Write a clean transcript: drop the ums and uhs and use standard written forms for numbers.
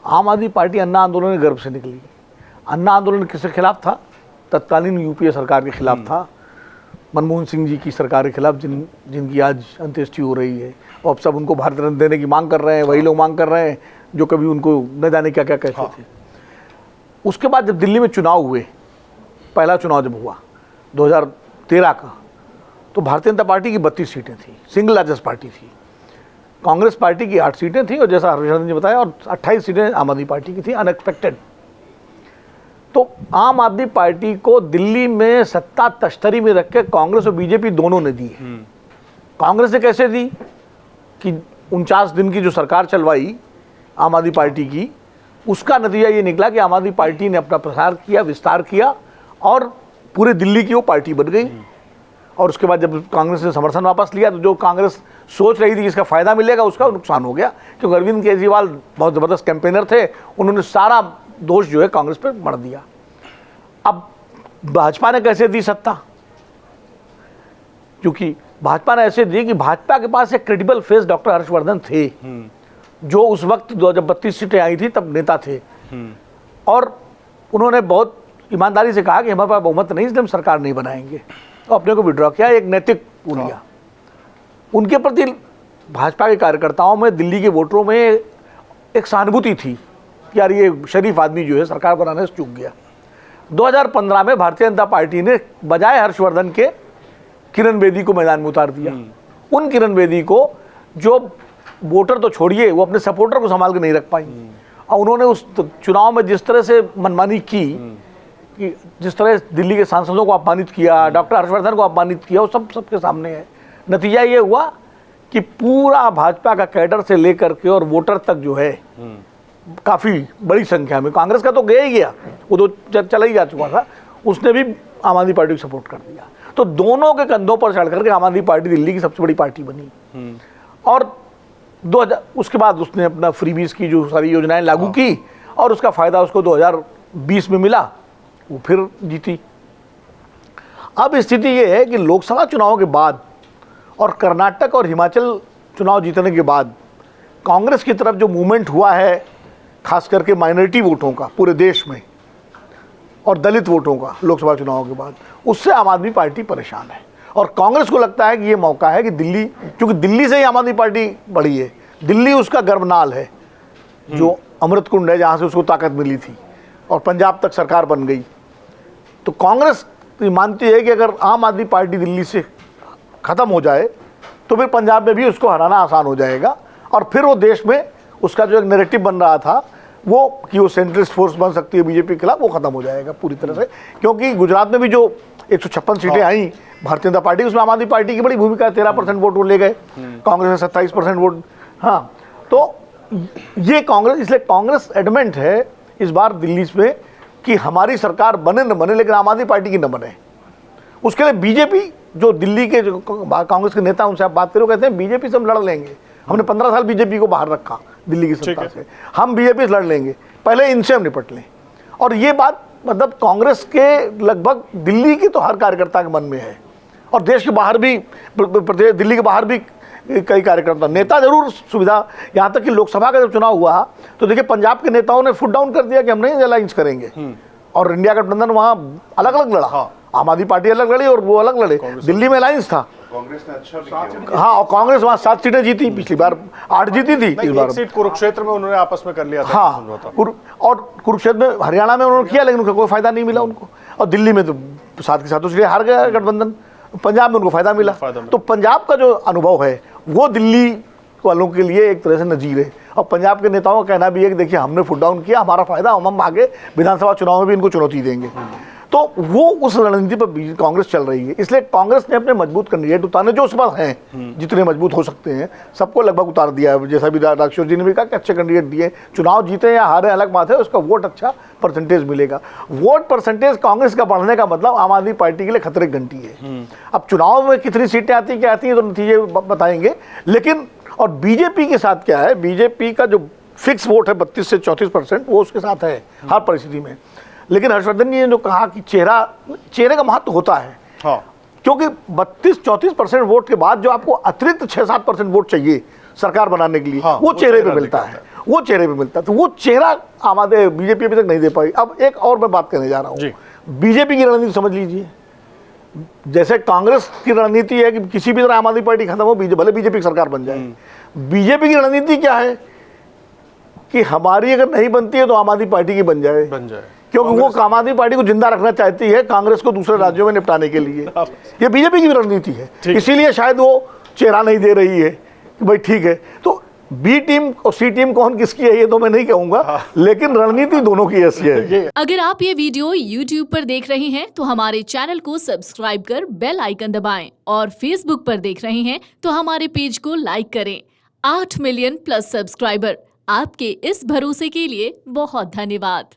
आम आदमी पार्टी अन्ना आंदोलन के गर्भ से निकली। अन्ना आंदोलन किसके खिलाफ था? तत्कालीन यूपीए सरकार के खिलाफ था, मनमोहन सिंह जी की सरकार के खिलाफ, जिनकी आज अंत्येष्टि हो रही है। और अब सब उनको भारत रत्न देने की मांग कर रहे हैं, वही लोग मांग कर रहे हैं जो कभी उनको न जाने क्या क्या कहते थे। उसके बाद जब दिल्ली में चुनाव हुए, पहला चुनाव जब हुआ 2013 का, तो भारतीय जनता पार्टी की 32 सीटें थी, सिंगल लार्जेस्ट पार्टी थी। कांग्रेस पार्टी की 8 सीटें थी और जैसा हर्षवर्धन जी बताया, और 28 सीटें आम आदमी पार्टी की थी, अनएक्सपेक्टेड। तो आम आदमी पार्टी को दिल्ली में सत्ता तश्तरी में रख के कांग्रेस और बीजेपी दोनों ने दी है। कांग्रेस ने कैसे दी कि 49 दिन की जो सरकार चलवाई आम आदमी पार्टी की, उसका नतीजा ये निकला कि आम आदमी पार्टी ने अपना प्रसार किया, विस्तार किया और पूरे दिल्ली की वो पार्टी बन गई। और उसके बाद जब कांग्रेस ने समर्थन वापस लिया, तो जो कांग्रेस सोच रही थी कि इसका फ़ायदा मिलेगा, उसका नुकसान हो गया, क्योंकि अरविंद केजरीवाल बहुत ज़बरदस्त कैंपेनर थे। उन्होंने सारा दोष जो है कांग्रेस पर मढ़ दिया। अब भाजपा ने कैसे दी सत्ता? क्योंकि भाजपा ने ऐसे दी कि भाजपा के पास एक क्रेडिबल फेस डॉक्टर हर्षवर्धन थे, जो उस वक्त जब 32 सीटें आई थी तब नेता थे। और उन्होंने बहुत ईमानदारी से कहा कि हमारे पास बहुमत नहीं, इसलिए हम सरकार नहीं बनाएंगे, तो अपने को विड्रॉ किया, एक नैतिक वो लिया। उनके प्रति भाजपा के कार्यकर्ताओं में, दिल्ली के वोटरों में एक सहानुभूति थी कि यार ये शरीफ आदमी जो है सरकार बनाने से चूक गया। 2015 में भारतीय जनता पार्टी ने बजाय हर्षवर्धन के किरण बेदी को मैदान में उतार दिया। उन किरण बेदी को, जो वोटर तो छोड़िए, वो अपने सपोर्टर को संभाल के नहीं रख पाई। और उन्होंने उस चुनाव में जिस तरह से मनमानी की, कि जिस तरह दिल्ली के सांसदों को अपमानित किया, डॉक्टर हर्षवर्धन को अपमानित किया, वो सब सबके सामने है। नतीजा ये हुआ कि पूरा भाजपा का कैडर से लेकर के और वोटर तक जो है काफ़ी बड़ी संख्या में, कांग्रेस का तो गया ही गया, वो तो चला ही जा चुका था, उसने भी आम आदमी पार्टी को सपोर्ट कर दिया। तो दोनों के कंधों पर चढ़ करके आम आदमी पार्टी दिल्ली की सबसे बड़ी पार्टी बनी। और 2000 उसके बाद उसने अपना फ्रीबीज की जो सारी योजनाएं लागू की, और उसका फ़ायदा उसको 2020 में मिला, वो फिर जीती। अब स्थिति ये है कि लोकसभा चुनाव के बाद और कर्नाटक और हिमाचल चुनाव जीतने के बाद कांग्रेस की तरफ जो मूवमेंट हुआ है, खास करके माइनॉरिटी वोटों का पूरे देश में और दलित वोटों का लोकसभा चुनाव के बाद, उससे आम आदमी पार्टी परेशान है। और कांग्रेस को लगता है कि ये मौका है कि दिल्ली, क्योंकि दिल्ली से ही आम आदमी पार्टी बढ़ी है, दिल्ली उसका गर्भनाल है, जो अमृत कुंड है, जहाँ से उसको ताकत मिली थी, और पंजाब तक सरकार बन गई। तो कांग्रेस मानती है कि अगर आम आदमी पार्टी दिल्ली से ख़त्म हो जाए तो फिर पंजाब में भी उसको हराना आसान हो जाएगा, और फिर वो देश में उसका जो एक नैरेटिव बन रहा था वो कि वो सेंट्रलिस्ट फोर्स बन सकती है बीजेपी के खिलाफ, वो ख़त्म हो जाएगा पूरी तरह से। क्योंकि गुजरात में भी जो 156 सीटें आई भारतीय जनता पार्टी, उसमें आम आदमी पार्टी की बड़ी भूमिका है, 13% वोट वो ले गए, कांग्रेस ने 27% वोट। हाँ, तो ये कांग्रेस, इसलिए कांग्रेस एडमेंट है इस बार दिल्ली में कि हमारी सरकार बने न बने, लेकिन आम आदमी पार्टी की न बने। उसके लिए बीजेपी, जो दिल्ली के जो कांग्रेस के नेता, उनसे आप बात करो, कहते हैं बीजेपी से हम लड़ लेंगे, हमने 15 साल बीजेपी को बाहर रखा दिल्ली की सत्ता से, हम बीजेपी से लड़ लेंगे, पहले इनसे हम निपट लें। और ये बात मतलब कांग्रेस के लगभग दिल्ली के तो हर कार्यकर्ता के मन में है, और देश के बाहर भी, प्रदेश दिल्ली के बाहर भी कई कार्यकर्ता, नेता जरूर सुविधा, यहाँ तक कि लोकसभा का जब चुनाव हुआ तो देखिए पंजाब के नेताओं ने फुट डाउन कर दिया कि हम नहीं अलायंस करेंगे, और इंडिया गठबंधन वहाँ अलग अलग लड़ा। आम आदमी पार्टी अलग लड़ी और वो अलग लड़े, दिल्ली में अलायंस था। कांग्रेस ने अच्छा हाँ, और कांग्रेस वहाँ 7 सीटें जीती, पिछली बार 8 जीती थी, इस बार 1 सीट कुरुक्षेत्र में उन्होंने आपस में कर लिया था। हाँ, और कुरुक्षेत्र में, हरियाणा में उन्होंने किया, लेकिन उनको कोई फायदा नहीं मिला उनको। और दिल्ली में तो साथ के साथ उसके हार गया गठबंधन, पंजाब में उनको फायदा मिला। तो पंजाब का जो अनुभव है वो दिल्ली वालों के लिए एक तरह से नजीर है। और पंजाब के नेताओं का कहना भी है कि देखिए हमने फुट डाउन किया, हमारा फायदा, हम आगे विधानसभा चुनाव में भी इनको चुनौती देंगे। तो वो उस रणनीति पर कांग्रेस चल रही है। इसलिए कांग्रेस ने अपने मजबूत कैंडिडेट उतारने, जो उस पास हैं, जितने मजबूत हो सकते हैं, सबको लगभग उतार दिया है। जैसा भी राक्षस जी ने भी कहा कि अच्छे कैंडिडेट दिए, चुनाव जीते या हारे अलग बात है, उसका वोट अच्छा परसेंटेज मिलेगा। वोट परसेंटेज कांग्रेस का बढ़ने का मतलब आम आदमी पार्टी के लिए खतरे की घंटी है। अब चुनाव में कितनी सीटें आती हैं, क्या आती हैं, तो नतीजे बताएंगे। लेकिन और बीजेपी के साथ क्या है, बीजेपी का जो फिक्स वोट है 32 से 34%, वो उसके साथ है हर परिस्थिति में। लेकिन हर्षवर्धन जी ने जो कहा कि चेहरे का महत्व होता है, हाँ, क्योंकि 32-34% वोट के बाद जो आपको अतिरिक्त 6-7% वोट चाहिए सरकार बनाने के लिए, हाँ, वो चेहरे पे मिलता है। वो चेहरे पे मिलता। तो वो चेहरा आम आदमी बीजेपी अभी तक नहीं दे पाई। अब एक और मैं बात करने जा रहा जी। हूँ, बीजेपी की रणनीति समझ लीजिए। जैसे कांग्रेस की रणनीति है कि किसी भी तरह आम आदमी पार्टी खत्म हो, भले बीजेपी की सरकार बन जाए। बीजेपी की रणनीति क्या है कि हमारी अगर नहीं बनती है तो आम आदमी पार्टी की बन जाए, क्योंकि वो आम आदमी पार्टी को जिंदा रखना चाहती है कांग्रेस को दूसरे राज्यों में निपटाने के लिए। ये बीजेपी की भी रणनीति है, इसीलिए शायद वो चेहरा नहीं दे रही है कि भाई ठीक है। तो बी टीम और सी टीम कौन किसकी है ये तो मैं नहीं कहूंगा, लेकिन रणनीति दोनों की ऐसी है। अगर आप ये वीडियो YouTube पर देख रहे हैं तो हमारे चैनल को सब्सक्राइब कर बेल आइकन दबाएं, और Facebook पर देख रहे हैं तो हमारे पेज को लाइक करें। 8 मिलियन प्लस सब्सक्राइबर, आपके इस भरोसे के लिए बहुत धन्यवाद।